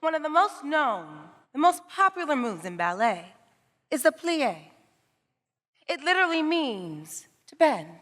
One of the most known, the most popular moves in ballet is the plie. It literally means to bend.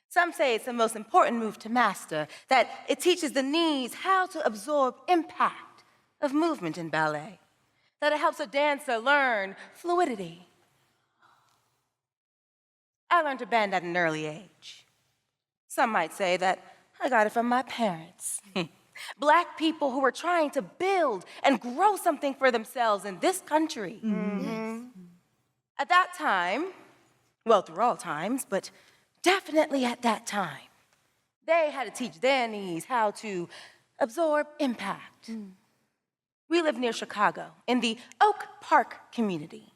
Some say it's the most important move to master, that it teaches the knees how to absorb impact of movement in ballet, that it helps a dancer learn fluidity. I learned to bend at an early age. Some might say that I got it from my parents. Black people who were trying to build and grow something for themselves in this country. Yes. At that time, well, through all times, but definitely at that time, they had to teach their knees how to absorb impact. We lived near Chicago in the Oak Park community.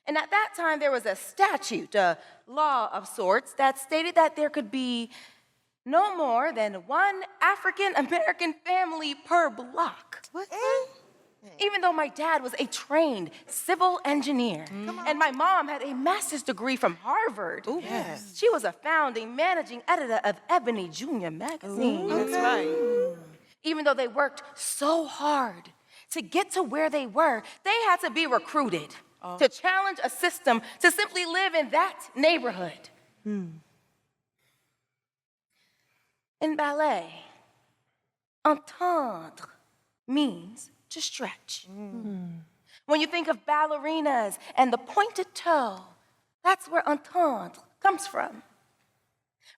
And at that time, there was a statute, a law of sorts, that stated that there could be no more than one African-American family per block. What? Even though my dad was a trained civil engineer, and my mom had a master's degree from Harvard. Yes. She was a founding managing editor of Ebony Junior magazine. That's right. Even though they worked so hard to get to where they were, they had to be recruited to challenge a system to simply live in that neighborhood. In ballet, entendre means to stretch. When you think of ballerinas and the pointed toe, that's where entendre comes from.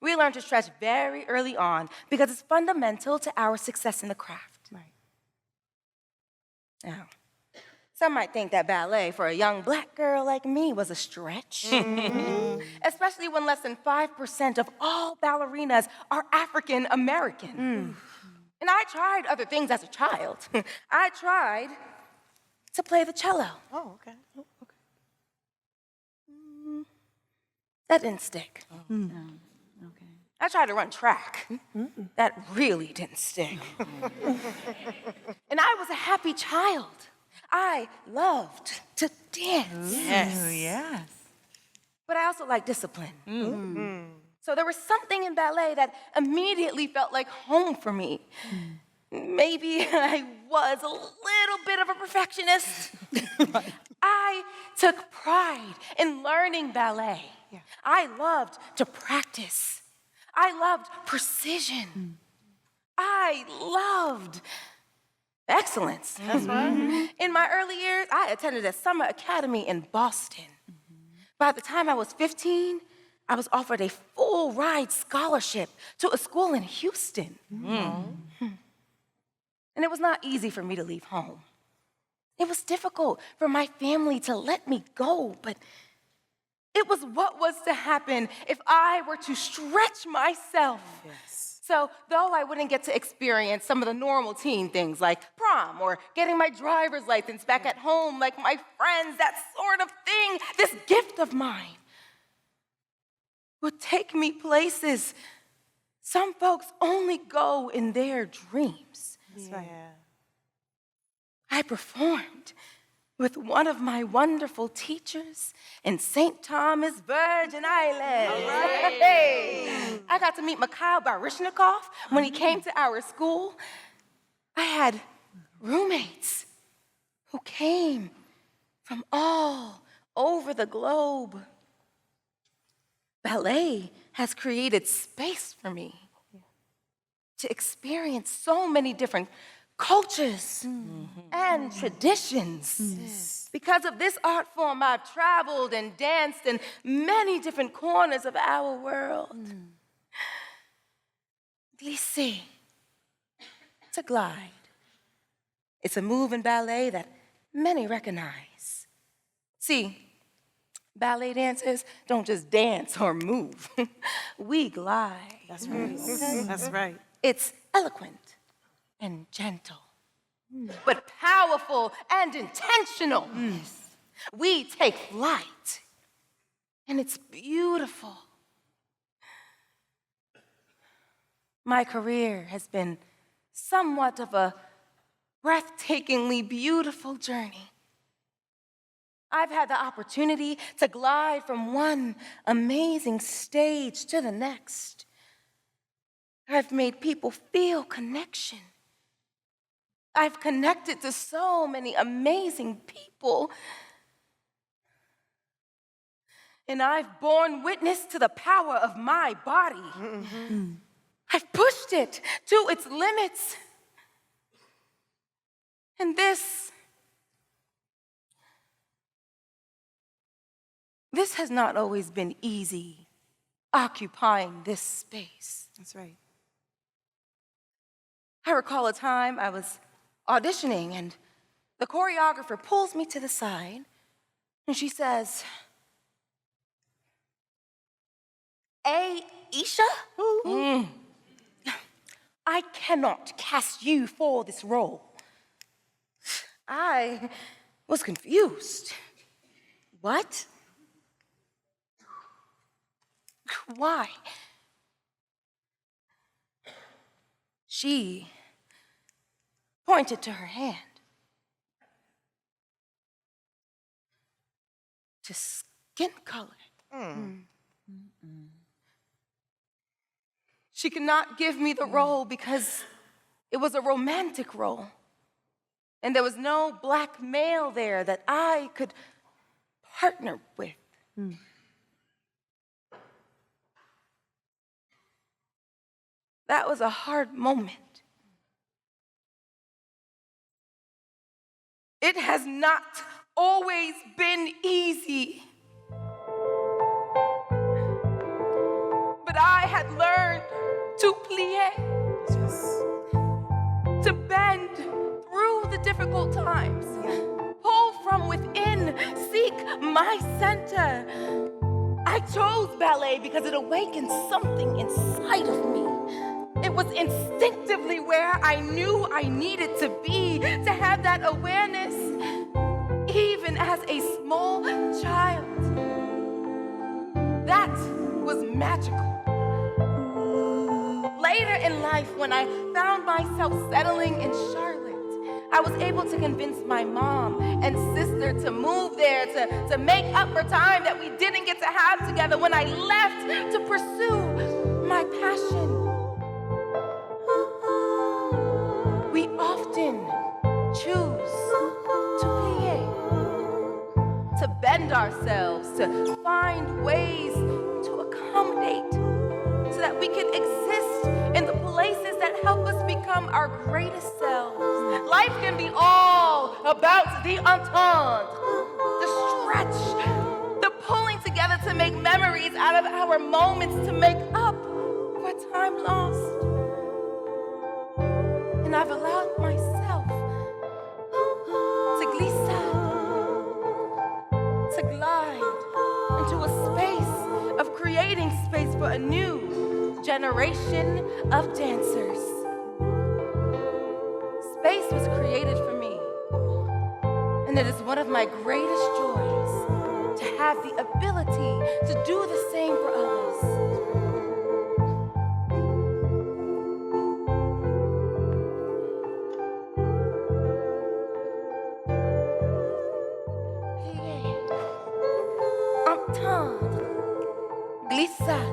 We learn to stretch very early on because it's fundamental to our success in the craft. Right. Now, some might think that ballet for a young black girl like me was a stretch, especially when less than 5% of all ballerinas are African American. And I tried other things as a child. I tried to play the cello. Oh, okay. That didn't stick. Okay. I tried to run track. That really didn't stick. And I was a happy child. I loved to dance. Yes. But I also like discipline. So there was something in ballet that immediately felt like home for me. Maybe I was a little bit of a perfectionist. I took pride in learning ballet. Yeah. I loved to practice. I loved precision. I loved excellence. That's right. In my early years, I attended a summer academy in Boston. By the time I was 15, I was offered a full ride scholarship to a school in Houston. And it was not easy for me to leave home. It was difficult for my family to let me go, but it was what was to happen if I were to stretch myself. Yes. So though I wouldn't get to experience some of the normal teen things like prom or getting my driver's license back at home like my friends, that sort of thing, this gift of mine would take me places some folks only go in their dreams. That's right. I performed with one of my wonderful teachers in St. Thomas, Virgin Islands. All right. Hey. I got to meet Mikhail Baryshnikov when he came to our school. I had roommates who came from all over the globe. Ballet has created space for me to experience so many different cultures and traditions. Because of this art form, I've traveled and danced in many different corners of our world. Glisser, to glide. It's a move in ballet that many recognize. See, ballet dancers don't just dance or move. We glide. That's right. That's right. It's eloquent and gentle, but powerful and intentional. We take flight, and it's beautiful. My career has been somewhat of a breathtakingly beautiful journey. I've had the opportunity to glide from one amazing stage to the next. I've made people feel connection. I've connected to so many amazing people. And I've borne witness to the power of my body. Mm-hmm. I've pushed it to its limits. And this has not always been easy, occupying this space. That's right. I recall a time I was auditioning and the choreographer pulls me to the side and she says, Ayesha? I cannot cast you for this role. I was confused. What? Why? She pointed to her hand. To skin color. She could not give me the role because it was a romantic role. And there was no black male there that I could partner with. That was a hard moment. It has not always been easy. But I had learned to plie, to bend through the difficult times, pull from within, seek my center. I chose ballet because it awakened something inside of me. It was instinctively where I knew I needed to be, to have that awareness, even as a small child. That was magical. Later in life, when I found myself settling in Charlotte, I was able to convince my mom and sister to move there, to make up for time that we didn't get to have together when I left to pursue my passion. We often choose to plie, to bend ourselves, to find ways to accommodate so that we can exist in the places that help us become our greatest selves. Life can be all about the entente, the stretch, the pulling together to make memories out of our moments, to make up for time lost. And I've allowed myself to glissade, to glide into a space of creating space for a new generation of dancers. Space was created for me, and it is one of my greatest joys to have the ability to do the same for others. Entendre, glissade.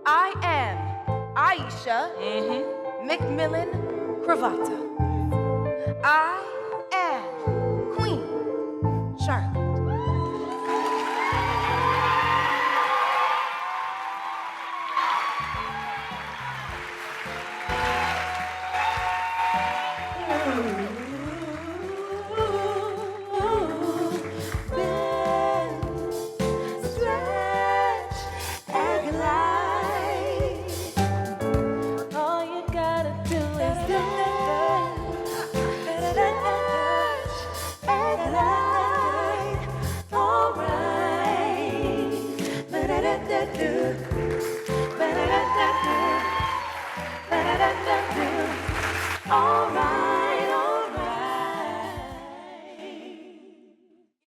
I am Ayesha McMillian-Cravotta. I am Queen Charlotte. Bend, stretch, and glide. alright.